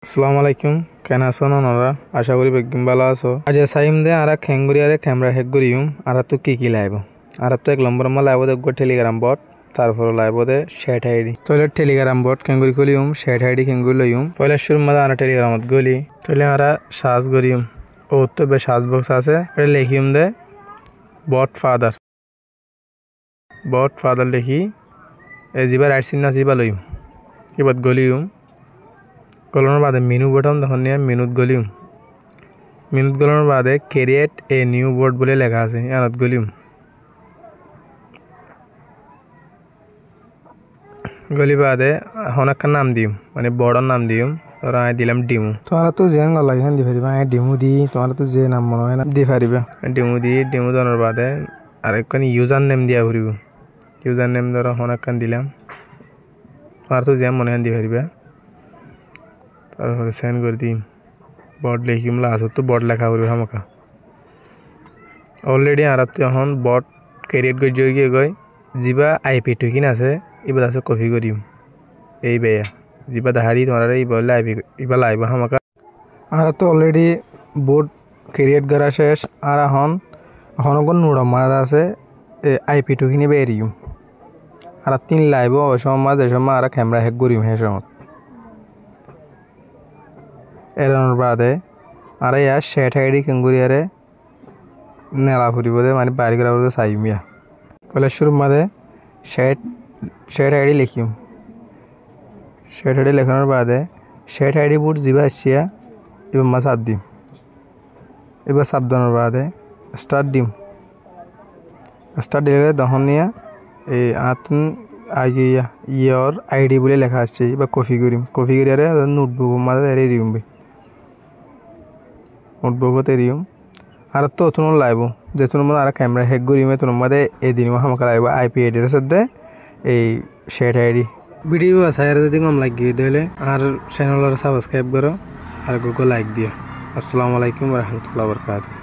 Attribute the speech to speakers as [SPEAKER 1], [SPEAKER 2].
[SPEAKER 1] আসসালামু আলাইকুম কেন আছো ওনারা আশা করি বেগম ভালো আছো আজ সাইম দে আর খেঙ্গুরি আরে ক্যামেরা হেক করিম আর তো কি লাইব আর তো এক নম্বর মা লাইব দেখব টেলিগ্রাম বট তারপর লাইব দে শেট আইডি তাহলে টেলিগ্রাম বট খেঙ্গুরি কলিম শেট আইডি খেঙ্গুরি লইম পয়লা শুরু মা আর টেলিগ্রামত গলি তাহলে আর সার্চ করিম ও তো বে সার্চ বক্স আছে এটা লিখিম দে বট ফাদার লিখি এ জিবা রাইট সিন না জিবা লইম এবার গলিম গলানোর বাদে মেনু বটন তখন নিয়ে মেনুত গলিম মেনুত গলানোর বাদে ক্রিয়েট এ নিউ বোর্ড বলে লেখা আছে ইয়ানত গলিম গলি বাদে এখন একটা নাম দিম মানে বড়র নাম দিম তোরা দিলাম ডিমু তোমরা তো যে গলা এখান দি পারিবা ডিমু দি তোমরা তো যে নাম মনে হয় না দি পারিবা ডিমু দেওয়ার বাদে আরেকখানি ইউজার নেম দিয়া ঘুরিব ইউজার নেম ধরো এখন একটা দিলাম তোমরা তো যে মনে হয় দি পারিবা তারপরে সেন্ড করে দিম বট লিখিম লাস্ট তো বট লেখা করবো আমাকে অলরেডি আর এখন বট ক্রিয়েট করে গিয়ে গই যা আইপি টুকিন আছে এবার আছে কপি করিম এই বেয়া যা দেখা দিই তোমার এই বললে আইপি এবার লাইব আমাকে আর তো অলরেডি বোর্ড ক্রিয়েট করা শেষ আর এখন কোন নোড়া মাছ আছে আইপি টুকিনি বেরিম আর 3 লাইব ওই সময় যে সময় আর ক্যামেরা হ্যাক করিম হে সময় এরানোর বাদে আর ইয়ার শেট আইডি কেঙ্গুরিয়ারে নেলা ফুরিব দে মানে বাড়ি করা বলতে চাইমিয়া পয়লা শুরুর মাঝে শেট আইডি লিখিম শেট আইডি লেখানোর বাদে শেট আইডি বুট যা আসছিয়া এবার মা চাপ দিম এবার চাপ দেওয়ার বাদে স্টার্ট দিম স্টার্ট দিলে তখন নিয়ে এই আতুন আগে ইয়র আইডি বলে লেখা আসছে এবার কপি করিয়ারে নোটবুক মাঝে এড়িয়ে দিম নোটবুকতে এরিম আর তো তোমার লাইব যে তোমার আর ক্যামেরা হ্যাক করিমে তোমার মধ্যে এদিন আমাকে লাইব আইপি এড্রেস দে এই শেট আইডি ভিডিও আছে আর যদি কম লাগিয়ে দিলে আর চ্যানেল সাবস্ক্রাইব করো আর গুগল লাইক দিও আসসালামু আলাইকুম ওয়া রাহমাতুল্লাহি ওয়া বারাকাতুহু।